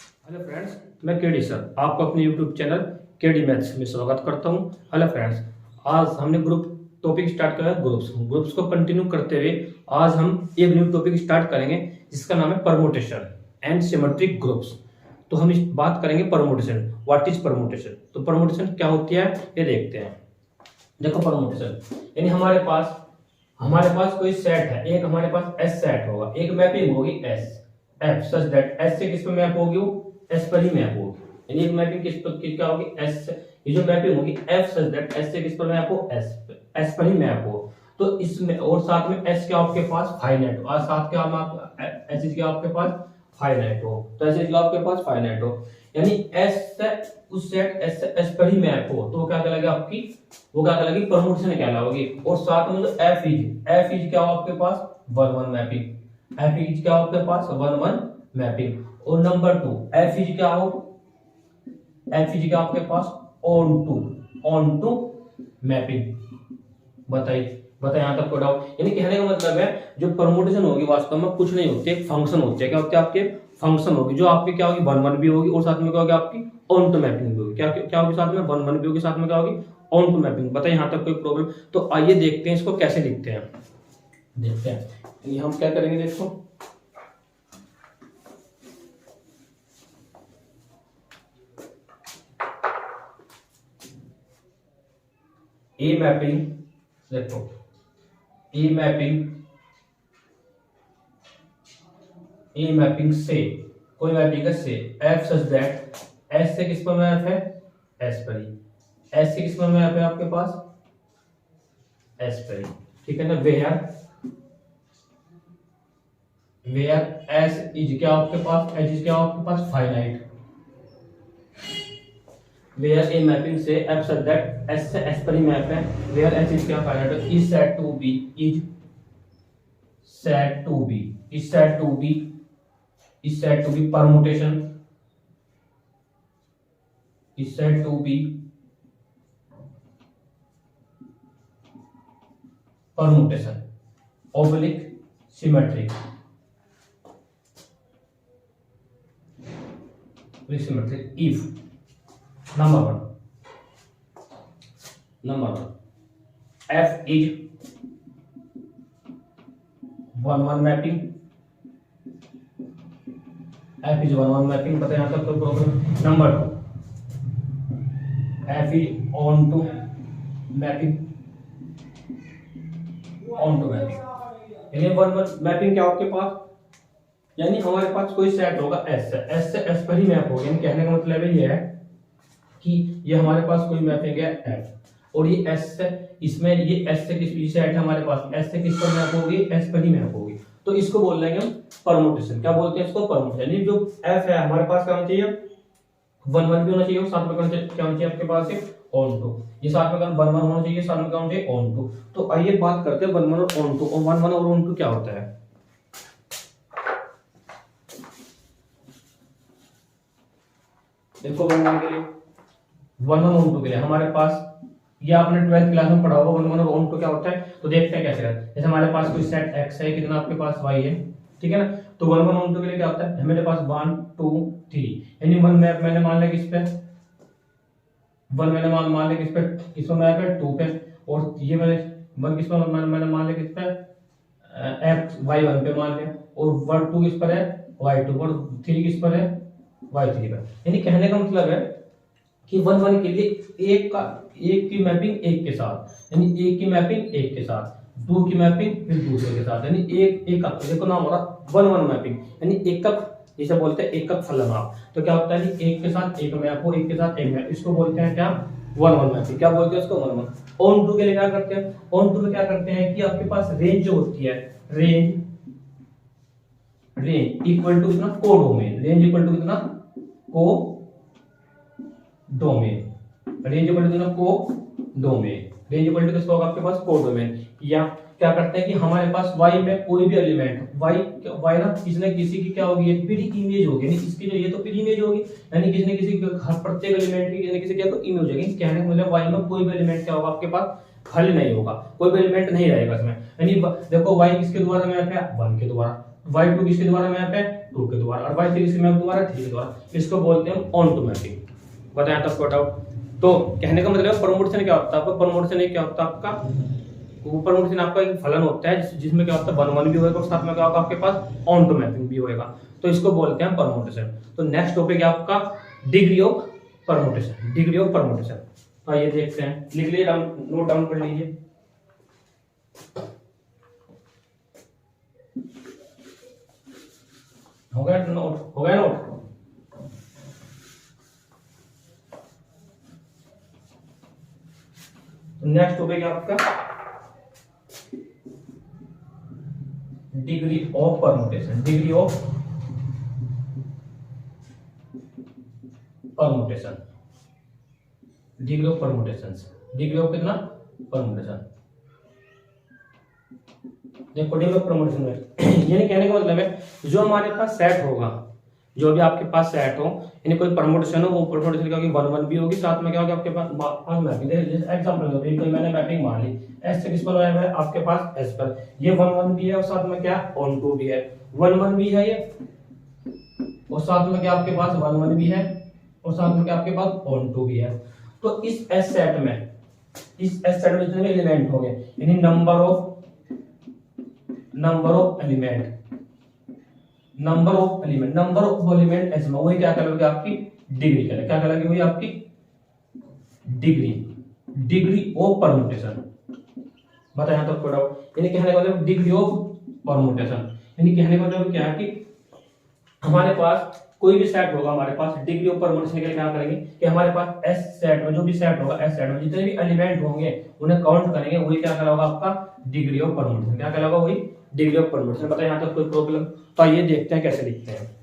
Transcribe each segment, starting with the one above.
Hello friends, मैं KD sir आपको अपने यूट्यूब चैनल केडी मैथ्स में स्वागत करता हूं। हेलो फ्रेंड्स, आज हमने ग्रुप टॉपिक स्टार्ट किया है ग्रुप्स को कंटिन्यू करते हुए आज हम एक न्यू टॉपिक स्टार्ट करेंगे जिसका नाम है परमुटेशन एंड सिमेट्रिक ग्रुप्स। तो हम बात करेंगे परमुटेशन। What is permutation? तो परमुटेशन क्या होती है ये देखते हैं। देखो परमुटेशन यानी हमारे पास कोई सेट है, एक हमारे पास एस सेट होगा, एक मैपिंग होगी S F such that S से किस पे मैप होगी, वो एस पर ही मैप होगी। यानी एक मैपिंग किस पर क्या होगी, एस से। ये जो मैपिंग होगी एफ सच दैट एस से किस पर मैप हो, एस पर ही मैप हो। तो इसमें और साथ में एस क्या आपके पास फाइनाइट हो, और साथ क्या एस क्या आपके पास फाइनाइट हो, तो एस क्या आपके पास फाइनाइट हो। यानी एस से उस सेट एस से एस पर ही मैप हो तो क्या कहलाएगा आपकी, वो क्या कहलाएगी, परमुटेशन कहलाएगी। और साथ में जो एफ इज क्या हो आपके पास 1-1 मैपिंग, एफ इज क्या हो आपके पास 1-1 मैपिंग। और नंबर 2 एफ इज क्या हो, एफ इज क्या आपके पास ऑन टू मैपिंग। बताइए यहां तक कोई डाउट? यानी कहने का मतलब है जो परमुटेशन होगी वास्तव में कुछ नहीं होती, एक फंक्शन होती है। क्या होती है आपके फंक्शन होगी जो आपकी क्या होगी 1-1 भी होगी और साथ में क्या होगी आपकी ऑन टू मैपिंग भी होगी। क्या होगी साथ में 1-1 भी होगी, साथ में क्या होगी ऑन टू मैपिंग। बताइए यहां तक कोई प्रॉब्लम? तो आइए देखते हैं इसको कैसे लिखते हैं। देखते हैं ये हम क्या करेंगे, देखो ए मैपिंग, देखो ए मैपिंग से कोई मैपिंग है से एफ सच दैट एस से किस पर मैप है, एस पर ही। एस से किस पर मैप है आपके पास, एस पर ही, ठीक है ना। वेयर एस इज क्या आपके पास, एस इज क्या आपके पास फाइनाइट। वेयर ए मैपिंग से एफ सच दैट एस से एस पर ही मैप है, वेयर एस इज क्या फाइनाइट है, is said to be permutation, is said to be permutation oblique symmetric if number one f is 1-1 mapping, f is 1-1 mapping। पता है यहां तक तो problem. Number 2 f is on to mapping, यानी 1-1 mapping क्या आपके पास, यानी हमारे पास कोई सेट होगा एस से एस पर ही मैप होगा। यानी कहने का मतलब ये है कि ये हमारे पास कोई मैपिंग है एफ और ये एस से, इसमें ये एस से किस सेट है हमारे पास, एस से किस पर मैप होगी, एस पर ही मैप होगी। तो इसको बोल लेंगे हम परमुटेशन। क्या बोलते हैं इसको, परमुटेशन। यानी जो एफ है हमारे पास क्या होना चाहिए 1-1 भी होना चाहिए, साथ में क्या होना चाहिए आपके पास ऑन टू। ये साथ में 1-1 होना चाहिए, साथ में क्या होना चाहिए ऑन टू। तो आइए बात करते हैं 1-1 और ऑन टू। और 1-1 और ऑन टू क्या होता है, देखो 1-1 के लिए 1-1 ऑन टू के लिए हमारे पास ये आपने 12th क्लास में पढ़ा होगा 1-1 और ऑन टू क्या होता है। तो देखते हैं कैसे करते हैं। जैसे हमारे पास कोई सेट x है, कितना आपके पास y है, ठीक है ना। तो 1-1 ऑन टू के लिए क्या होता है, मेरे पास 1 2 3, यानी 1 मैप मैंने मान लिया किस पे, 1 मैंने मान लिया किस पे, किस मैप है 2 पे। और ये मैंने 1 किस पे मैंने मान लिया किस पे, y1 पे मान लिया। और 1 2 किस पर है, y2 पर, 3 किस पर है, y3 पर। यानी कहने का मतलब है कि 1-1 के लिए एक की मैपिंग एक के साथ, यानी एक की मैपिंग एक के साथ, 2 की मैपिंग फिर दूसरे के साथ, यानी एक का देखो नाम हो रहा 1-1 मैपिंग, यानी एकक, जिसे बोलते हैं एकक फलनाप। तो क्या होता है कि एक के साथ एक मैप हो, एक के साथ एक मैप, इसको बोलते हैं क्या 1-1 मैपिंग। क्या बोलते हैं इसको 1-1। ऑन टू के लिए क्या करते हैं, ऑन टू में क्या करते हैं कि आपके पास रेंज जो होती है, रेंज इक्वल टू कितना कोडोमेन, रेंज इक्वल टू कितना कोडोमेन, रेंज इक्वल टू कितना कोडोमेन, रेंज इक्वल टू किसका होगा आपके पास कोडोमेन। या क्या करते हैं कि हमारे पास y में कोई भी एलिमेंट y ना किसने किसी की क्या होगी पीडी इमेज होगी, यानी इसकी जो ये तो पीडी इमेज होगी, यानी किसने किसी हर प्रत्येक एलिमेंट की किसी क्या तो इमेज होगी। कहने का मतलब y में कोई भी एलिमेंट क्या होगा आपके पास खाली नहीं होगा, कोई भी एलिमेंट नहीं रहेगा इसमें। यानी देखो y किसके द्वारा मैप है 1 के द्वारा, y2 किसके द्वारा मैप है टू के द्वारा, और वाई 3 से मैप द्वारा 3 के द्वारा। इसको बोलते हैं ऑन टू मैपिंग। बताया था डाउट। तो कहने का मतलब है परमुटेशन क्या होता है आपका, परमुटेशन क्या होता है आपका, वो परमुटेशन आपका एक फलन होता है जिसमें क्या होता है 1 1 भी होगा और साथ में क्या होगा आपके पास ऑन टू मैपिंग भी होगा, तो इसको बोलते हैं परमुटेशन। तो नेक्स्ट टॉपिक है आपका degree of permutation, degree of permutation. तो ये देखते हैं, लिख लीजिए, नोट डाउन कर लीजिए। हो गया नोट, हो गया नोट। नेक्स्ट टॉपिक है आपका degree of permutation, degree of permutation, degree of permutation, degree of कितना परमुटेशन। देखो डिग्री ऑफ परमुटेशन में यानी कहने का मतलब है जो हमारे पास सेट होगा, जो भी आपके पास सेट हो, यानी कोई परमुटेशन हो, वो परमुटेशन क्या होगी 1 1 भी होगी, साथ में क्या होगा आपके पास मैपिंग। जैसे एग्जांपल दो, कोई मैंने मैपिंग मान ली एस से किस पर है आपके पास एस पर, ये 1 1 भी है और साथ में क्या ऑन टू भी है, 1 1 भी है ये, और साथ में क्या आपके पास 1 1 भी है और साथ में क्या आपके पास ऑन टू भी है। तो इस एस सेट में, इस एस सेट में जितने भी एलिमेंट होंगे, यानी number of element, number of element S में वही क्या कहलाएगी आपकी डिग्री, क्या कहलाएगी वही आपकी डिग्री, डिग्री ऑफ परमुटेशन। बताया तो आपको डाउट, यानी कहने का मतलब डिग्री ऑफ परमुटेशन, यानी कहने का मतलब क्या है कि हमारे पास कोई भी सेट होगा, हमारे पास डिग्री ऑफ परमुटेशन के लिए क्या करेंगे कि हमारे पास एस सेट में जो भी सेट होगा, एस सेट में जितने भी एलिमेंट होंगे उन्हें काउंट करेंगे, वही क्या कहलाएगा आपका डिग्री ऑफ परमुटेशन, क्या कहलाएगा वही डिग्री ऑफ परमुटेशन। बताइए यहाँ तक कोई प्रॉब्लम? तो आइए देखते हैं कैसे लिखते हैं।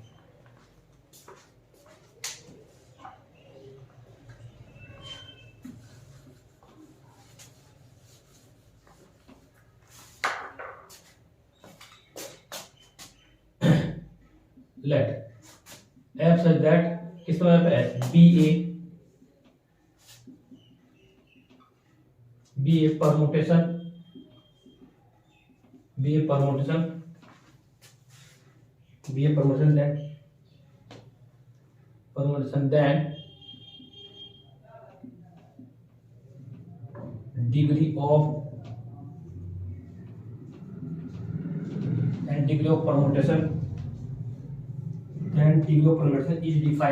लेट f such that किस पर है be a permutation, then degree of permutation is defined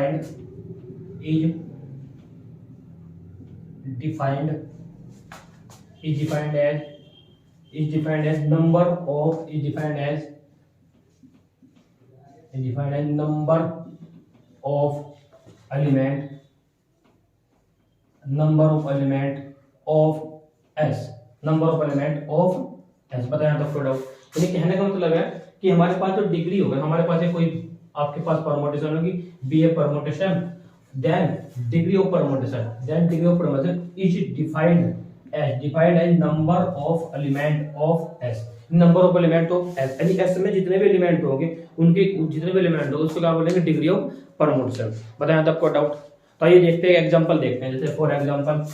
as number of element of S। बताया तो डाउट, यानी कहने का मतलब है कि हमारे पास जो डिग्री होगा, हमारे पास है कोई आपके पास परमुटेशन होगी be a permutation, then degree of permutation is defined as number of element of S, number of element of S, यानी एस में जितने भी एलिमेंट होंगे उनके जितने भी एलिमेंट होंगे उसको क्या बोलेंगे डिग्री ऑफ परमुटेशन। बताया तो आपको डाउट। तो आइए देखते हैं एग्जांपल देखते हैं, जैसे फॉर एग्जांपल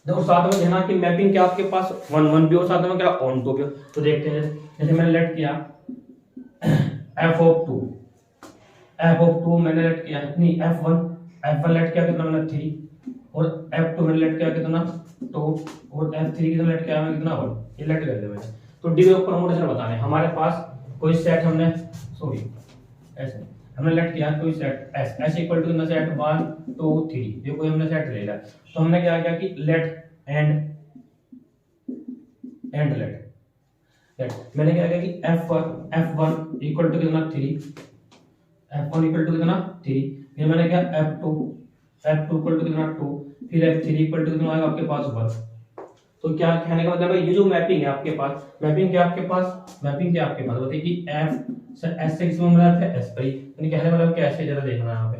देखो साथ में देना कि मैपिंग क्या आपके पास 1 1 भी हो, साथ में क्या ऑन टू भी हो। तो देखते हैं जैसे मैंने लेट किया f ऑफ 2 मैंने लेट किया, नहीं f1 लेट किया कितना मैंने 3, और f2 मैंने लेट किया कितना 2, और f3 कितना लेट किया मैंने कितना 1, ये लेट कर दिया मैंने। तो डिग्री ऑफ परमुटेशन बताना है, हमारे पास कोई सेट हमने ऐसे हमने लेट किया कोई सेट s इक्वल टू कितना सेट 1 2 3, ये कोई हमने सेट ले लिया। तो हमने क्या किया कि लेट एंड लेट मैंने क्या किया कि f1 इक्वल टू कितना 3, f1 इक्वल टू कितना 3, फिर मैंने क्या f2 इक्वल टू कितना 2, फिर f3 इक्वल टू कितना आएगा आपके पास 1। तो क्या कहने का मतलब है ये जो मैपिंग है आपके पास, मैपिंग क्या आपके पास बताइए कि s से किसमें मिला है s पर, यानी कहने का मतलब क्या ऐसे जरा देखना है यहाँ पे।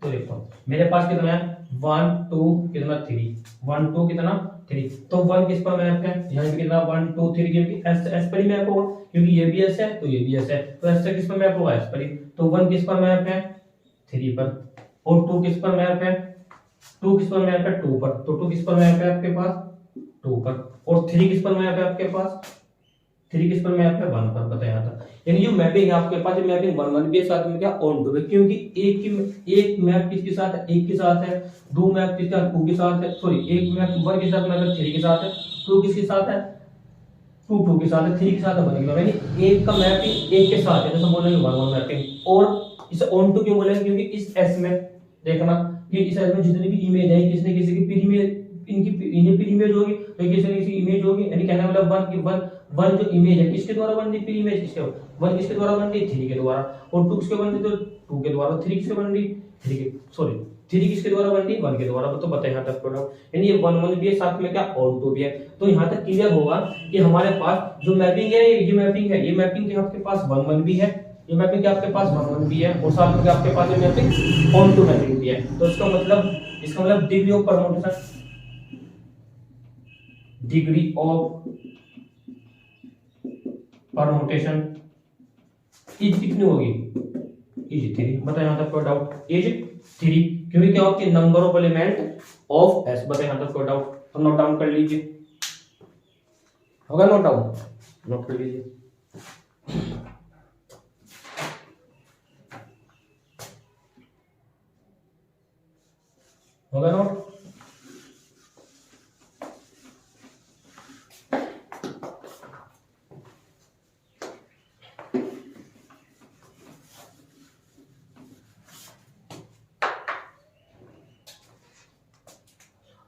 तो देखो मेरे पास कितना है 1 2 कितना 3, 1 2 कितना 3, तो 1 किस पर मैप है यहाँ पे कितना 1 2 3, क्योंकि s पर ही मैप होगा, क्योंकि ये भी s है तो ये भी s है, तो s से किस पर मैप होगा s पर ही। तो 1 किस पर मैप है 3 पर, और 2 किस पर मैप है 2 पर, तो 2 किस पर मैप है आपके पास 2 पर, और 3 किस पर मैप है आपके पास 3 किस पर मैप है, 1 पर, पता है यहाँ था। यानी जो मैपिंग है आपके पास, मैपिंग 1 1 भी है, साथ में क्या ऑन टू भी, क्योंकि एक मैप किसके साथ है, 1 के साथ है, 2 मैप किसके साथ, 2 के साथ है, सॉरी एक मैप 1 के साथ, मैप 3 के साथ है, 2 किसके साथ है, 2 के साथ है, 3 के साथ है, 1 के साथ, यानी एक का मैपिंग 1 के साथ है, जैसे बोलेंगे 1 1 मैपिंग। और इसे ऑन टू क्यों बोलेंगे, क्योंकि इस एस में देखना कि इस एस में जितनी भी इमेज है, किसी न किसी की प्री इमेज, इन्हीं प्री इमेज होगी, तो किसी न किसी इमेज होगी, यानी कहने का मतलब 1 की 1 जो इमेज है किसके द्वारा बन रही, प्री इमेज किसके, 1 किसके द्वारा बन रही, 3 के द्वारा, और 2 किसके बन रही, तो 2 के द्वारा, 3 किसके बन रही, 3 के, सॉरी 3 किसके द्वारा बन रही, 1 के द्वारा, तो पता है यहाँ तक प्रोडक्ट, यानी ये 1 1 भी है, साथ में क्या ऑन टू भी है। तो यहाँ तक क्लियर होगा कि हमारे पास जो मैपिंग है, ये मैपिंग है, ये मैपिंग के आपके पास 1 1 भी है, ये मैपिंग के आपके पास 1 1 भी है, और साथ में आपके पास ये मैपिंग ऑन टू मैपिंग भी है। तो इसका मतलब degree of permutation, degree of permutation is कितनी होगी, इज 3, बताए यहाँ तक कोई डाउट, इज 3, क्योंकि क्या होती है, number of element of S, बताए यहाँ तक कोई डाउट, तो नोट डाउन कर लीजिए, होगा नोट डाउन, नोट कर लीजिए। होगा नोट,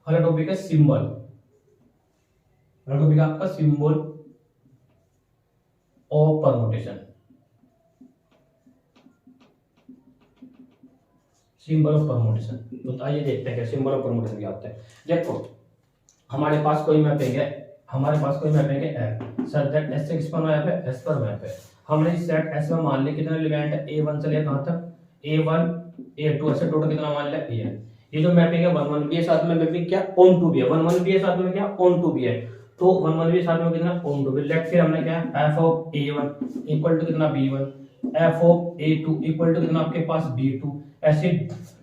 अगला टॉपिक है सिंबल, अगला टॉपिक है आपका symbol of permutation, symbol of permutation. तो आइए देखते हैं क्या सिंबल ऑफ परमुटेशन क्या होता है। देखो हमारे पास कोई मैपिंग है, एफ सच दैट एस से किस पर मैप है, एस पर मैप है। हमने इस सेट एस में मान लिया कितने एलिमेंट है, a1 से लेकर कहां तक, a1 a2 ऐसे टोटल कितना मान लिया, an। ये जो मैपिंग है 1 1 भी है, साथ में मैपिंग क्या ऑन टू भी है, 1 1 भी है, साथ में क्या ऑन टू भी है, तो 1 1 भी साथ में कितना ऑन टू भी। लेट फिर हमने क्या f of a1 equal to कितना b1, f of a2 equal to कितना आपके पास b2, ऐसे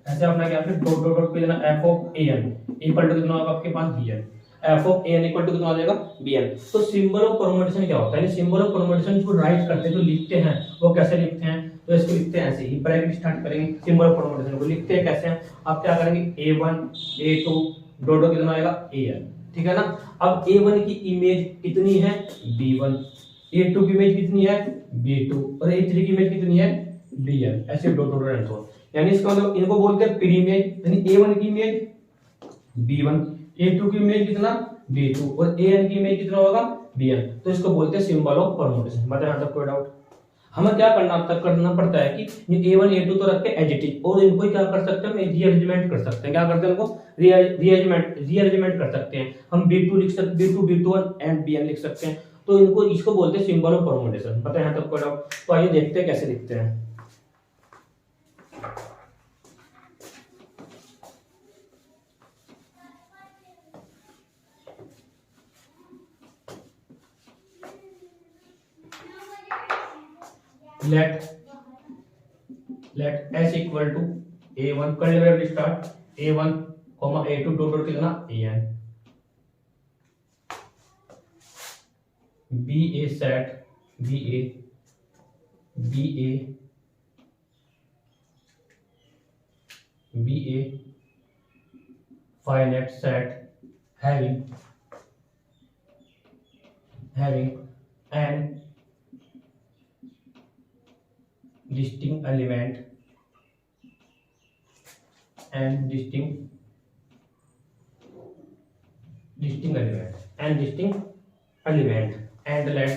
ऐसे अपना क्या फिर डॉट डॉट डॉट पे देना f of an equal to कितना होगा आपके पास bn, f of an equal to कितना आ जाएगा bn। तो सिंबल ऑफ परमुटेशन क्या होता है, सिंबल ऑफ परमुटेशन जो राइट करते हैं, जो लिखते हैं, वो कैसे लिखते हैं, तो इसको लिखते हैं ऐसे ही, ब्रैकेट स्टार्ट करेंगे, सिंबल ऑफ परमुटेशन को लिखते हैं कैसे हैं, आप क्या करेंगे a1 a2 डॉट डॉट कितना आएगा an, ठीक है ना। अब a1 की इमेज कितनी है b1, a2 की इमेज कितनी है b2, और a3 की इमेज कितनी है bn, ऐसे डॉट डॉट एंड सो, यानी इसका मतलब इनको बोलते हैं प्री इमेज, यानी a1 की इमेज b1, a2 की इमेज कितना b2, और an की इमेज कितना होगा bn, तो इसको बोलते हैं सिंबल ऑफ परमुटेशन। मतलब यहां तक कोई डाउट, हमें क्या करना पड़ता है कि ये a1 a2 तो रख के एज इट इज, और इनको क्या कर सकते हैं, रीअरेंजमेंट कर सकते हैं, क्या करते हैं इनको रीअरेंजमेंट कर सकते हैं, हम b2 लिख सकते, b2 b2 एंड bn लिख सकते हैं, तो इनको इसको बोलते हैं सिंबल ऑफ परमुटेशन। पता है यहां तक कोई डाउट, तो आइए देखते हैं कैसे लिखते हैं। let s equal to a1 कर ले bracket start, a1 a2 dot dot कितना an, ba set ba finite set having an distinct element and distinct element and let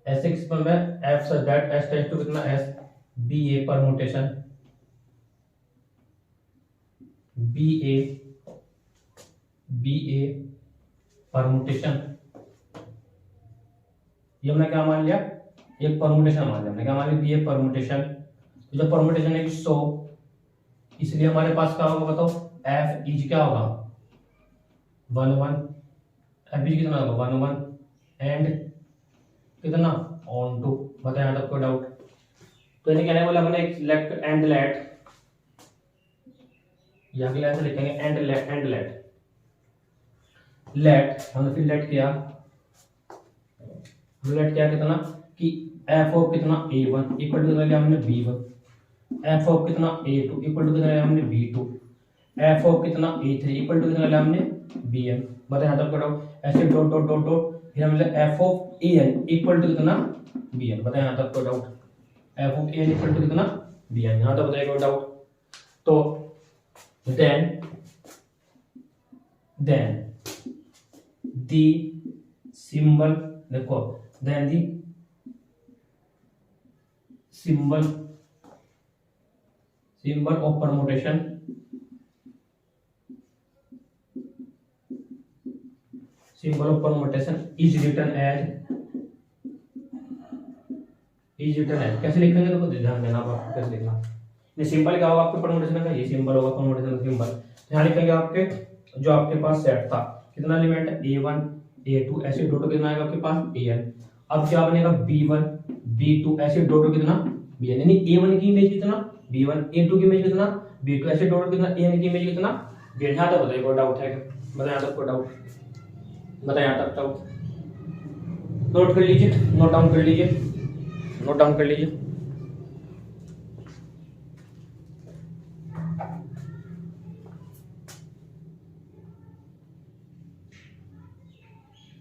s पर मैं f such that s tends to कितना s ba permutation ba permutation, ये हमने क्या मान लिया, एक परमुटेशन मान लिया हमने, क्या मान लिया ये परमुटेशन, तो जब परमुटेशन है 100, इसलिए हमारे पास क्या होगा बताओ, f इज क्या होगा 1 1, f इज कितना होगा 1 1 एंड कितना ऑन टू, बताया यहाँ तक कोई डाउट। तो यानी कहने वाला हमने लेफ्ट एंड लेट ये अगले ऐसे लिखेंगे and let, and let, let हमने फिर लेट किया, लेट किया कितना कि एफ ऑफ कितना a1 इक्वल टू कितना लिया हमने b1, एफ ऑफ कितना a2 इक्वल टू कितना लिया हमने b2, एफ ऑफ कितना a3 इक्वल टू कितना लिया हमने bn। बताए यहाँ तक डाउट, ऐसे डॉट डॉट डॉट डॉट, फिर हमने f of an equal to कितना bn। बताए यहाँ तक doubt, f of an equal to कितना bn, यहाँ तक बताइए डाउट। तो देन दी सिंबल, देखो then the symbol of permutation is written as, कैसे लिखेंगे तो ध्यान देना आप कैसे लिखना। ये सिंबल क्या होगा आपके परमुटेशन का, ये सिंबल होगा परमुटेशन का सिंबल। यहाँ लिखेंगे आपके जो आपके पास सेट था कितना एलिमेंट है a1 a2 ऐसे डॉट कितना आएगा आपके पास an। अब क्या बनेगा b1 b2 ऐसे डॉट कितना bn, यानी a1 की इमेज कितना b1, a2 की इमेज कितना b2 ऐसे डॉट कितना an की इमेज कितना bn। यहाँ तक बताइए कोई डाउट है, बताए यहाँ तक कोई डाउट, बताए यहाँ तक डाउट। नोट कर लीजिए, नोट डाउन कर लीजिए, नोट डाउन कर लीजिए।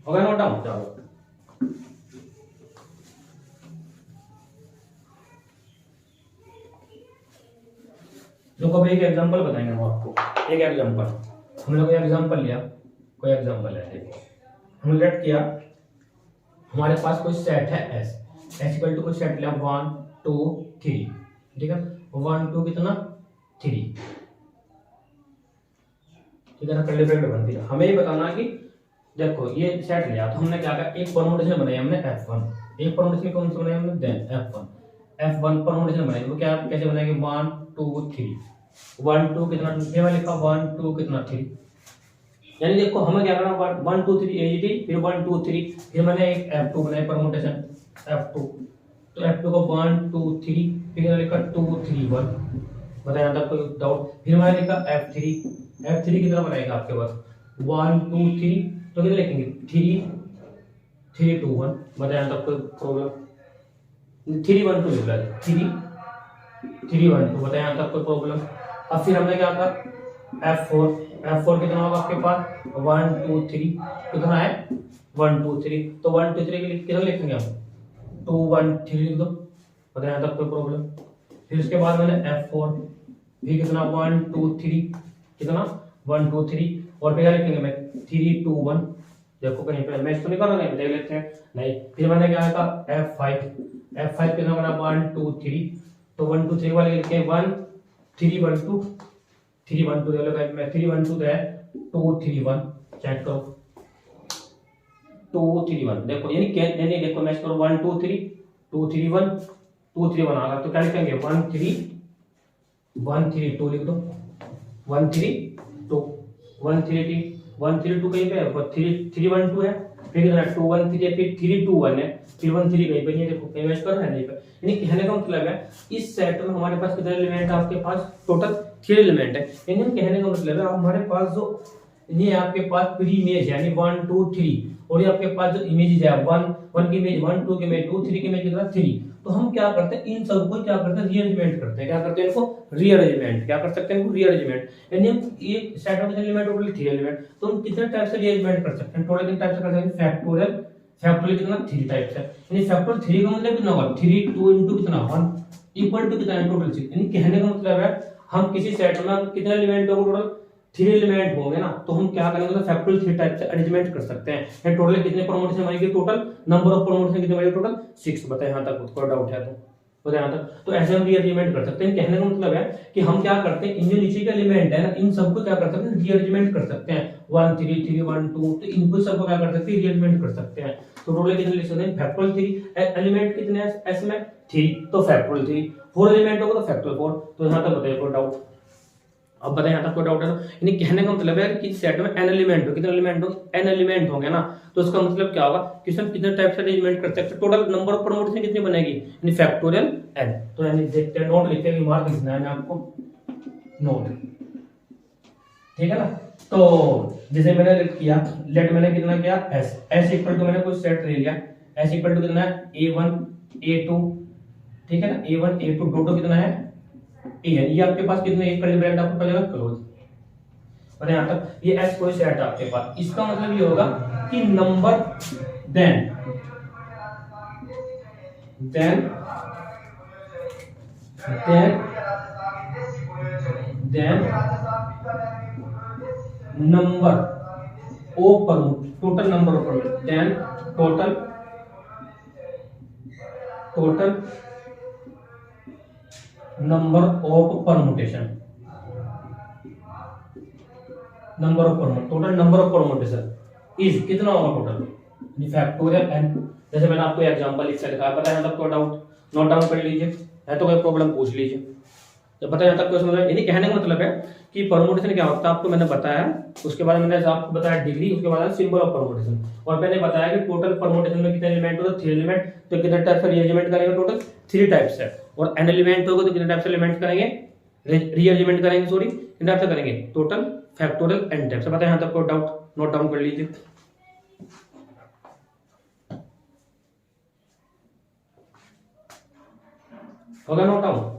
हो गया नोट डाउन, चलो देखो भाई एक एग्जांपल बताएंगे हम आपको, एक एग्जांपल हम लोग एग्जांपल लिया, कोई एग्जांपल है, देखो हम लेट किया हमारे पास कोई सेट है एस इक्वल टू कोई सेट लिया 1 2 3, ठीक है 1 2 कितना 3, ठीक है ना, कर्ली ब्रैकेट बनती है। हमें ये बताना कि देखो ये सेट लिया तो हमने क्या किया, एक परमुटेशन बनाई हमने f1, एक परमुटेशन कौन सी बनाई हमने देन f1 परमुटेशन बनाई, वो क्या कैसे बनाएंगे 1 2 3, 1 2 कितना ये वाला लिखा 1 2 कितना 3, यानी देखो हमें क्या करना 1 2 3 एजीटी, फिर 1 2 3, फिर मैंने एक f2 बनाई परमुटेशन f2, तो f2 को 1 2 3, फिर मैंने लिखा 2 3 1। बताया यहाँ तक कोई डाउट। फिर मैंने लिखा f3 कितना बनाएगा आपके पास 1 2 3, तो कितना लिखेंगे 3 3 2 1। बताया यहाँ तक कोई प्रॉब्लम, 3 1 2 लिख रहा है 3 1 2, बताया यहाँ तक कोई प्रॉब्लम। अब फिर हमने क्या कहा f4 कितना होगा आपके पास 1 2 3, कितना है 1 2 3, तो 1 2 3 के लिए कितना लिखेंगे हम 2 1 3 लिख दो। बताया यहाँ तक कोई प्रॉब्लम। फिर उसके बाद मैंने f4 भी कितना 1 2 3, कितना 1 2 3, और फिर क्या लिखेंगे मैं 3 2 1। देखो कहीं पे मैच तो नहीं कर रहा है, देख लेते हैं नहीं। फिर मैंने क्या कहा f5 कितना बना 1 2 3, तो 1 2 3 वाले लिखे 1 3 1 2 3 1 2, देखो मैं 3 1 2 है 2 3 1, चेक करो 2 3 1, देखो यानी देखो मैच करो 1 2 3 2 3 1 2 3 1 आ रहा, तो क्या लिखेंगे 1 3 2 लिख दो 1 3 2 1 3 2 कहीं पे है 3 1 2 है, फिर कितना 2 1 3 है, फिर 3 2 1 है, फिर 1 3 कहीं पे नहीं है, देखो कहीं मैच कर रहा है नहीं पे। यानी कहने का मतलब है इस सेट में हमारे पास कितने एलिमेंट है, आपके पास टोटल 3 एलिमेंट है। यानी कहने का मतलब है हमारे पास जो ये आपके पास प्री इमेज है यानी 1 2 3, और ये आपके पास जो इमेजेस है 1 की इमेज 1 2 की इमेज 2 3 की इमेज कितना 3, तो हम क्या करते हैं इन सबको क्या करते हैं रीअरेंजमेंट करते हैं, क्या करते हैं इनको रीअरेंजमेंट, क्या कर सकते हैं इनको रीअरेंजमेंट। यानी हम ये सेट में एलिमेंट टोटल 3 एलिमेंट, तो हम कितने टाइप से रीअरेंजमेंट कर सकते हैं, टोटल कितने टाइप से कर सकते हैं फैक्टोरियल कितना 3 टाइप से। यानी फैक्टर 3 का मतलब कितना होगा 3 2 इनटू कितना 1 इक्वल टू कितना टोटल 6। यानी कहने का मतलब है हम किसी सेट में कितने एलिमेंट होंगे टोटल 3 एलिमेंट होंगे ना, तो हम क्या करेंगे तो फैक्टोरियल 3 टाइप से अरेंजमेंट कर सकते हैं। टोटल कितने परमुटेशन बनेंगे, टोटल नंबर ऑफ परमुटेशन कितने बनेंगे टोटल 6। बताए यहाँ तक कोई डाउट है तो बताए यहाँ तक। तो ऐसे हम रीअरेंजमेंट कर सकते हैं। कहने का मतलब है कि हम क्या करते हैं इन जो नीचे के एलिमेंट है ना इन सबको क्या कर सकते हैं रीअरेंजमेंट कर सकते हैं 1 3 3 1 2, तो इनको सबको क्या कर सकते हैं रीअरेंजमेंट कर सकते हैं। तो टोटल कितने लिख सकते हैं फैक्टोरियल 3 एलिमेंट कितने हैं एस में 3, तो फैक्टोरियल 3 4 एलिमेंट होगा तो फैक्टोरियल 4। तो यहाँ तक बताइए कोई डाउट, अब बताएं यहाँ तक कोई डाउट है तो। यानी कहने का मतलब है कि सेट में n एलिमेंट हो, कितने एलिमेंट हो n एलिमेंट होंगे ना, तो उसका मतलब क्या होगा कि हम कितने टाइप से अरेंजमेंट कर सकते हैं, टोटल नंबर ऑफ परमुटेशन कितनी बनेगी यानी फैक्टोरियल n। तो यानी देखते हैं नोट लिखते हैं मार्क लिखना है आपको नोट ठीक है ना। तो जैसे मैंने किया लेट, मैंने कितना किया एस, एस इक्वल टू मैंने कोई सेट ले लिया, एस इक्वल टू कितना है A1 A2, ठीक है ना, A1 A2 टोटल कितना है ए है। ये आपके पास कितने एक कर्ली ब्रैकेट आपको पड़ जाएगा क्लोज, और यहाँ तक ये एस कोई सेट है आपके पास। इसका मतलब ये होगा कि number then then then number of permutation, total number of permutation, then total number of permutation, number of permutation, total number of permutation is कितना होगा टोटल फैक्टोरियल एन। जैसे मैंने आपको एग्जांपल लिख के दिखाया, पता है मतलब कोई डाउट नोट डाउन कर लीजिए, है तो कोई प्रॉब्लम पूछ लीजिए। तो पता है तक कोई समझ, यानी कहने का मतलब है कि परमुटेशन क्या होता है आपको मैंने बताया, उसके बाद मैंने आपको बताया डिग्री, उसके बाद सिंबल ऑफ परमुटेशन, और मैंने बताया कि टोटल परमुटेशन में कितने एलिमेंट होते हैं 3 एलिमेंट, तो कितने टाइप से रीअरेंजमेंट करेंगे टोटल 3 टाइप्स है, और एन एलिमेंट होगा तो कितने टाइप से एलिमेंट करेंगे रीअरेंजमेंट करेंगे, सॉरी कितने टाइप से करेंगे टोटल फैक्टोरियल एन टाइप से। पता है यहां तक कोई डाउट नोट डाउन कर लीजिए। होगा नोट डाउन।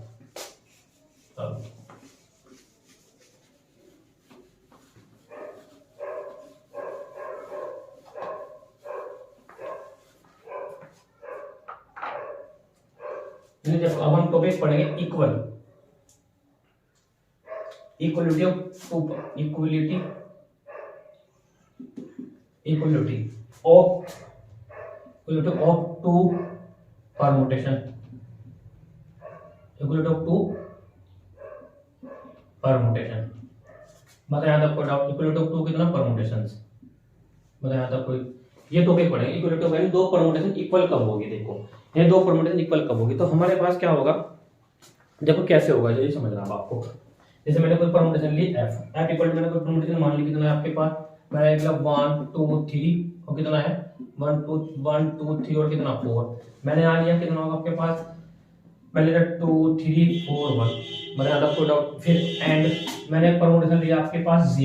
जब अब हम टॉपिक पढ़ेंगे equality of two, equality of two permutation, equality of two permutation. मतलब यहां तक कोई डाउट, इक्वलिटी ऑफ टू कितना परमुटेशंस, मतलब यहां तक कोई ये टॉपिक पढ़ेंगे इक्वलिटी ऑफ, यानी दो परमुटेशन इक्वल कब होगी, देखो ये दो परमुटेशन इक्वल कब होगी, तो हमारे पास क्या होगा, देखो कैसे होगा ये समझना अब आपको। जैसे मैंने कोई परमुटेशन ली एफ, एफ इक्वल टू मैंने कोई परमुटेशन मान ली कितना है आपके पास, मैंने एक 1 2 3 और कितना है 1 2 3 और कितना 4, मैंने आ लिया कितना होगा आपके पास, मैंने 2 3 4 1, मैंने आधा कोड आउट, फिर एंड मैंने परमुटेशन लिया आपके पास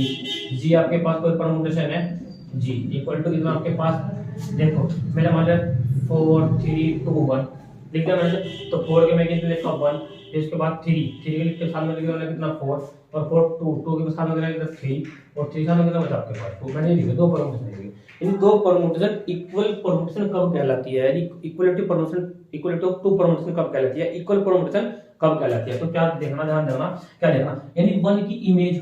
जी आपके पास कोई परमुटेशन है जी इक्वल टू कितना आपके पास, देखो मैंने मान लिया 4 3 2 1 लिख दिया मैंने, तो 4 के मैं कितने लिखा 1, फिर उसके बाद 3 के लिख के साथ में लिखा कितना 4, और 4 2 के साथ में लिखा 3, और 3 साथ में कितना बचा आपके पास 2, मैंने लिखे दो परमुटेशन लिखे। इन दो परमुटेशन इक्वल परमुटेशन कब कहलाती है, यानी equality permutation, equality of two permutation कब कहलाती है, इक्वल परमुटेशन कब कहलाती है। तो क्या देखना, ध्यान देना क्या देखना, यानी 1 की इमेज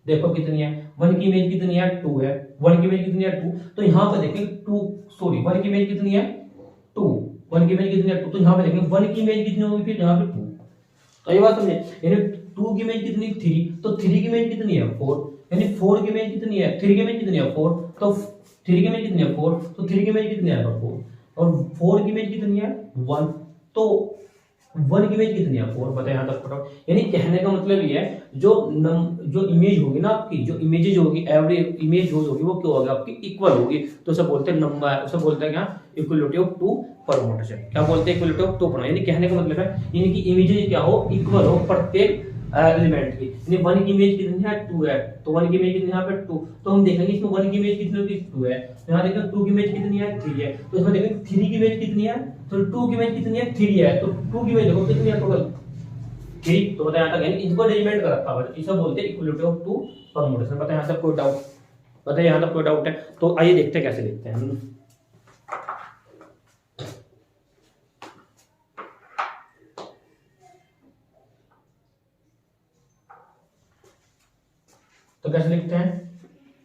देखो कितनी है, 1 की इमेज कितनी है 2 है, 1 की इमेज कितनी है 2, तो यहाँ पे देखेंगे 2 सॉरी 1 की इमेज कितनी है 2, 1 की इमेज कितनी है 2, तो यहाँ पे देखेंगे 1 की इमेज कितनी होगी फिर यहाँ पे 2, तो ये बात समझे, यानी 2 की इमेज कितनी 3, तो 3 की इमेज कितनी है 4, यानी 4 की इमेज कितनी है 3 की इमेज कितनी है 4, तो 3 की इमेज कितनी है 4, तो 3 की इमेज कितनी है 4, और 4 की इमेज कितनी है 1, तो 1 की इमेज कितनी है 4, बताए यहाँ तक फटाफट। यानी कहने का मतलब ये है जो इमेज होगी ना आपकी, जो इमेजेज होगी एवरी इमेज होगी वो क्या होगी आपकी इक्वल होगी, तो उसे बोलते हैं नंबर, उसे बोलते हैं क्या इक्वलिटी ऑफ टू परमुटेशन, क्या बोलते हैं इक्वलिटी ऑफ टू परमुटेशन। यानी कहने का मतलब है यानी कि इमेजेज क्या हो इक्वल हो प्रत्येक एलिमेंट की, यानी 1 की इमेज कितनी है 2 है, तो 1 की इमेज कितनी है यहाँ पे 2, तो हम देखेंगे इसमें 1 की इमेज कितनी होगी 2 है, यहाँ देखेंगे 2 की इमेज कितनी है 3 है, तो इसमें देखेंगे 3 की इमेज कितनी है, तो 2 की इमेज कितनी है 3 है, तो 2 की इमेज देखो कितनी है टोटल 3, तो बताया यहाँ तक यानी इनको अरेंजमेंट कर रखा है, इसे बोलते हैं इक्वलिटी ऑफ टू परमुटेशन। बताया यहाँ तक कोई डाउट, बताइए यहाँ तक कोई डाउट है, तो आइए देखते हैं कैसे लिखते हैं हम। तो कैसे लिखते हैं,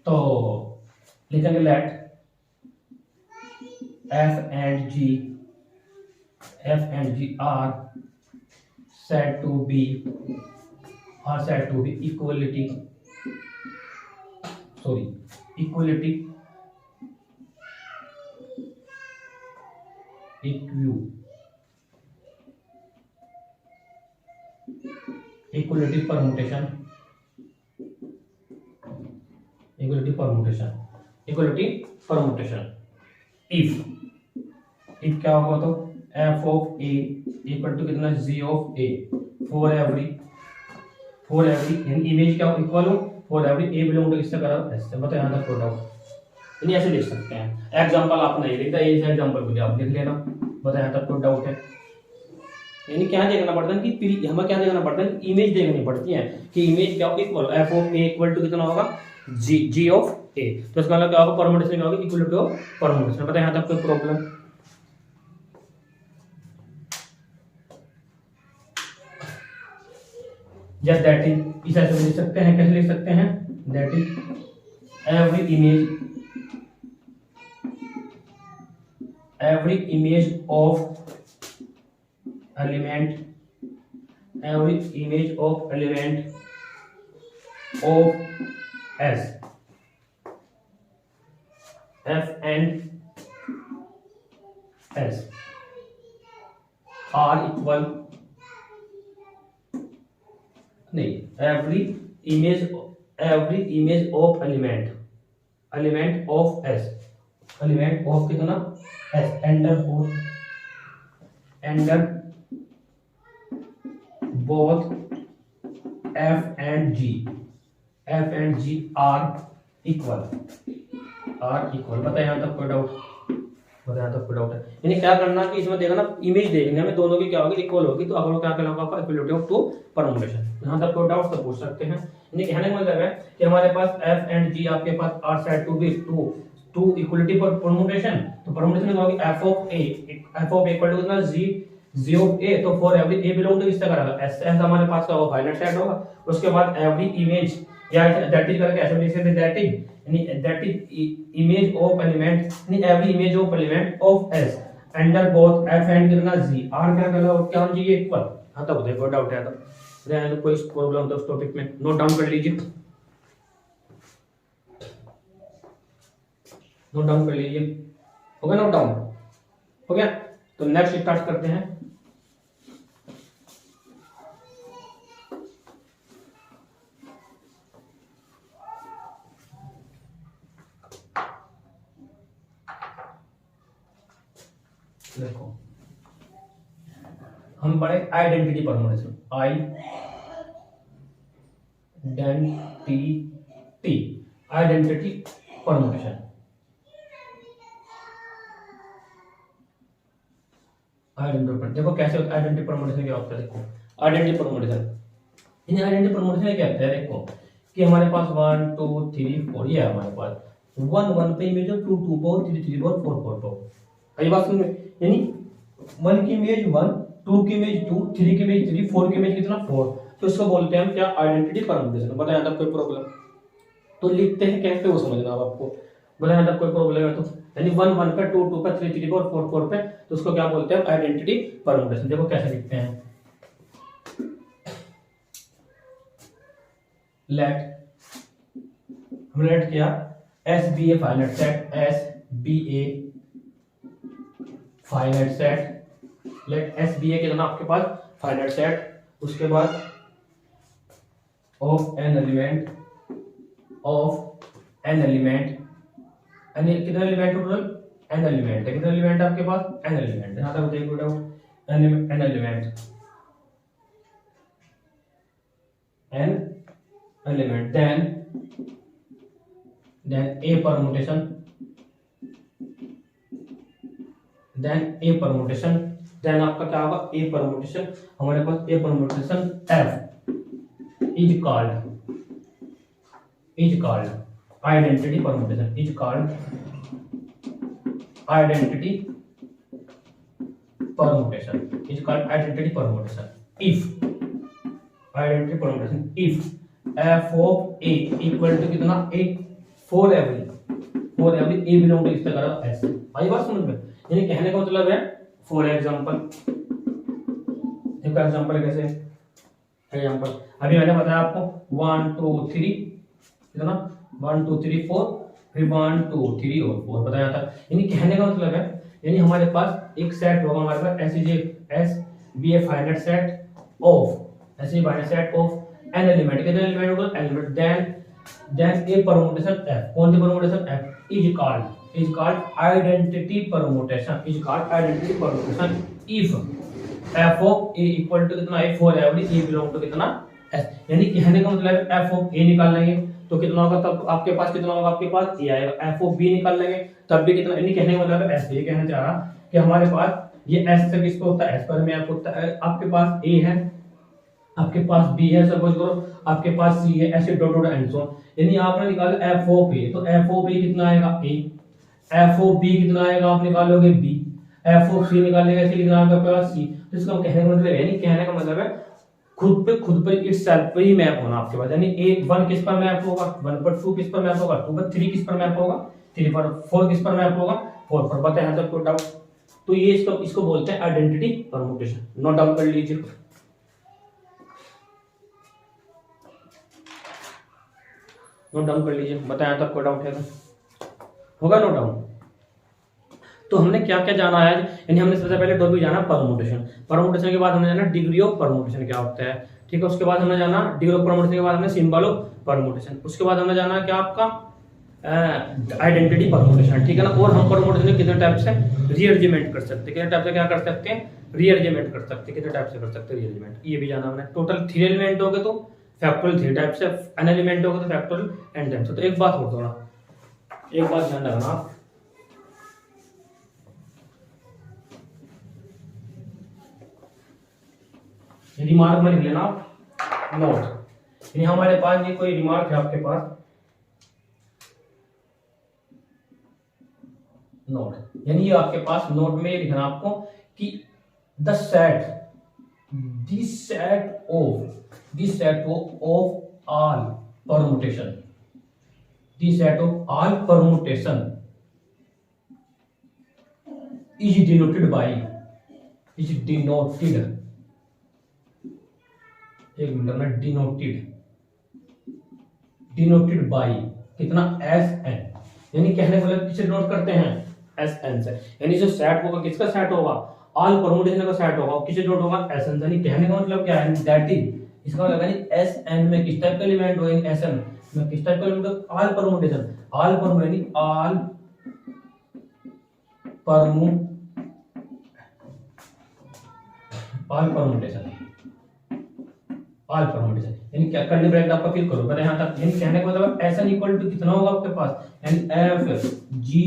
तो लिखेंगे let f and g are said to be equality permutation if क्या होगा, तो f of a equal to कितना g of a for every यानी इमेज क्या इक्वल हो for every a belong to किससे करा एस से। बताओ यहाँ तक कोई डाउट? यानी ऐसे लिख सकते हैं। एग्जांपल आप नहीं लिखता, ये एग्जांपल को आप लिख लेना। बताओ यहाँ तक कोई डाउट है? यानी क्या देखना पड़ता है कि हमें क्या देखना पड़ता है, इमेज देखनी पड़ती है कि इमेज क्या होगी, equal F of A equal to कितना होगा जी ऑफ ए। तो इसका मतलब क्या होगा, परमुटेशन क्या होगी, इक्वल टू परमुटेशन। बताओ यहाँ तक कोई प्रॉब्लम? या दैट इज, इस ऐसे लिख सकते हैं, कैसे लिख सकते हैं, that is every image of element of S F and S are equal, नहीं, every image of element of S, element of कितना S, under both F and G are equal। बताए यहाँ तक कोई डाउट? बताया तक कोई डाउट है? यानी क्या करना कि इसमें देखना, इमेज देखने में दोनों की क्या होगी, इक्वल होगी, तो अगर क्या कहलाऊंगा आपका इक्वलिटी ऑफ टू परमुटेशन। यहाँ तक कोई डाउट तो पूछ सकते हैं। यानी कहने का मतलब है कि हमारे पास F एंड G आपके पास are set to be to equality for permutation. तो परमुटेशन क्या होगी, F of A equal to कितना G ऑफ A। तो for every A belong to किससे करेगा, S हमारे पास का वो फाइनाइट सेट होगा। उसके बाद एवरी इमेज या दैट इज करके ऐसे लिख सकते हैं, that is image of element, यानी every image of element of S under both F and कितना G आर क्या कहलाओ, क्या होना चाहिए, इक्वल। हाँ तब देखो डाउट है तो कोई प्रॉब्लम तो उस टॉपिक में नोट डाउन कर लीजिए, नोट डाउन कर लीजिए। हो गया नोट डाउन? हो गया। तो नेक्स्ट स्टार्ट करते हैं। देखो हम पढ़े आइडेंटिटी परमुटेशन, आइडेंटिटी परमुटेशन। देखो कैसे होता है आइडेंटिटी परमुटेशन, क्या होता है, देखो आइडेंटिटी परमुटेशन, इन आइडेंटिटी परमुटेशन क्या होता है, देखो कि हमारे पास 1 2 3 4 ये है हमारे पास 1 1 पे इमेज 2 2 पर 3 3 पर 4 4 पर। कई बात सुन, यानी 1 की इमेज 1, 2 की इमेज 2, 3 की इमेज 3, 4 की इमेज कितना 4। तो इसको बोलते हैं हम क्या, आइडेंटिटी परमुटेशन। बताया यहाँ तक कोई प्रॉब्लम? तो लिखते हैं कैसे वो समझना आपको। बोला यहाँ तक कोई प्रॉब्लम है तो, यानी 1 1 पे 2 2 पे 3 3 पे और 4 4 पे, तो उसको क्या बोलते हैं, आइडेंटिटी परमुटेशन। देखो कैसे लिखते हैं, हमने लेट किया SBA finite set, SBA finite set, let SBA के ना आपके पास फाइनाइट सेट, उसके बाद ऑफ एन एलिमेंट कितना एलिमेंट टोटल, एन एलिमेंट है, कितना एलिमेंट है आपके पास, एन एलिमेंट। यहां तक देखो doubt, an element then A permutation, then आपका क्या होगा, A permutation, हमारे पास A permutation F is called identity permutation, is called identity permutation if F of A equal to कितना, A for every a belong to इस तरह ऐसे। आई बात समझ में? यानी कहने का मतलब है, फॉर एग्जांपल, एक एग्जांपल कैसे, एग्जांपल अभी मैंने बताया आपको 1 2 3 कितना, 1 2 3 4, फिर 1 2 3 और 4 बताया था। यानी कहने का मतलब है, यानी हमारे पास एक सेट होगा हमारे पास SBA finite set of n element, कितने एलिमेंट होगा, element, then A permutation F, कौन सी permutation, F is called identity permutation if F of A equal to कितना है, for every A belong to कितना S। यानी कहने का मतलब F of A निकाल लेंगे तो कितना होगा, तब आपके पास कितना होगा, आपके पास ए आएगा। एफ ऑफ बी निकाल लेंगे तब भी कितना, यानी कहने का मतलब ऐसे ये कहना चाह रहा कि हमारे पास ये एस से किसको होता है, एस पर में एफ होता है। आपके पास ए है, आपके पास बी है, सपोज करो आपके पास सी है, ऐसे डॉट डॉट एंड सो, यानी आपने निकाला एफ ऑफ ए, तो एफ ऑफ ए कितना आएगा ए, एफ ऑफ बी कितना आएगा, आप निकालोगे बी, एफ ऑफ सी निकालेंगे, ऐसे कितना आएगा आपके पास सी। तो इसका कहने का मतलब है, यानी कहने का मतलब है खुद पर इटसेल्फ पे ही मैप होना आपके पास, यानी ए 1 किस पर मैप होगा, 1 पर, 2 किस पर मैप होगा, 2 पर, 3 किस पर मैप होगा, 3 पर, 4 किस पर मैप होगा, 4 पर। बताए हैं सबको डाउट। तो ये इसको बोलते हैं आइडेंटिटी परमुटेशन। नोट डाउन कर लीजिए। नोट डाउन कर लीजिए, बताया तो आपको डाउट है, होगा नोट डाउन। तो हमने क्या क्या जाना है, यानी हमने सबसे पहले टॉपिक जाना परमुटेशन। परमुटेशन के बाद हमने जाना डिग्री ऑफ परमुटेशन क्या होता है, ठीक है। उसके बाद हमने जाना डिग्री ऑफ परमुटेशन के बाद हमने सिंबल ऑफ परमुटेशन। उसके बाद हमने जाना क्या आपका आइडेंटिटी परमुटेशन, ठीक है ना। और हम परमुटेशन कितने टाइप से रीअरेंजमेंट कर सकते हैं, कितने टाइप से क्या कर सकते हैं, रीअरेंजमेंट कर सकते हैं, कितने टाइप से कर सकते हैं रीअरेंजमेंट, ये भी जाना हमने। टोटल 3 एलिमेंट हो गए तो फैक्टोरियल 3 टाइप से, n एलिमेंट हो गए तो फैक्टोरियल n टाइप से। तो एक बात और थोड़ा, एक बात ध्यान रखना आप, रिमार्क में लिख लेना नोट, यानी हमारे पास ये कोई रिमार्क है आपके पास, नोट, यानी ये आपके पास नोट में लिखना आपको कि the set, this set of all permutation, this set of all permutation is denoted by, is denoted, एक मिनट में, डिनोटेड बाय कितना, एस एन, यानी कहने को मतलब किसे नोट करते हैं, एस एन से। यानी जो सेट होगा किसका सेट होगा, ऑल परमुटेशन का सेट होगा, किसे नोट होगा, एस एन से। यानी कहने का मतलब क्या है, दैट इज, इसका मतलब है एस एन में किस टाइप का एलिमेंट होगा, एस एन में किस टाइप का एलिमेंट होगा, ऑल परमुटेशन, ऑल परमुटेशन, यानी ऑल परमुटेशन, ऑल परमुटेशन, यानी क्या करने ब्रैकेट आपका फिल करो पहले यहां तक, यानी कहने का मतलब एस एन इक्वल टू कितना होगा आपके पास, यानी F G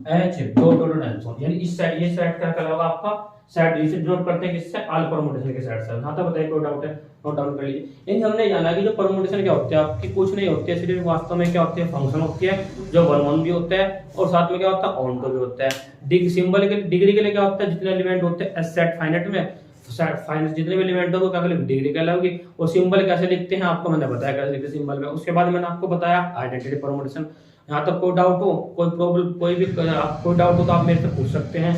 H dot dot and so, यानी इस सेट, ये सेट क्या कहलाएगा आपका सेट, इसे डिनोट करते हैं किससे, ऑल परमुटेशन के सेट से। यहां तक बताइए कोई डाउट है, नोट डाउन कर लीजिए। यानी हमने जाना कि जो परमुटेशन क्या होते हैं आपकी, कुछ नहीं होती है, सिर्फ वास्तव में क्या होती है, फंक्शन होती है जो 1 भी होता है और साथ में क्या होता है, ऑन भी होता है। डिग सिंबल के डिग्री के लिए क्या होता है, जितने एलिमेंट होते हैं एस सेट फाइनाइट में, फाइनल जितने भी एलिमेंट हो वो क्या करेंगे, डिग्री कहलाओगे। और सिंबल कैसे लिखते हैं आपको मैंने बताया कैसे लिखते हैं सिंबल में। उसके बाद मैंने आपको बताया आइडेंटिटी परमुटेशन। यहाँ तक कोई डाउट हो, कोई प्रॉब्लम, कोई भी कोई डाउट हो तो आप मेरे से पूछ सकते हैं।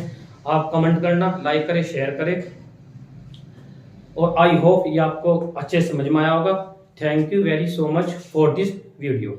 आप कमेंट करना, लाइक करें, शेयर करें, और आई होप ये आपको अच्छे से समझ में आया होगा। Thank you very so much for this video.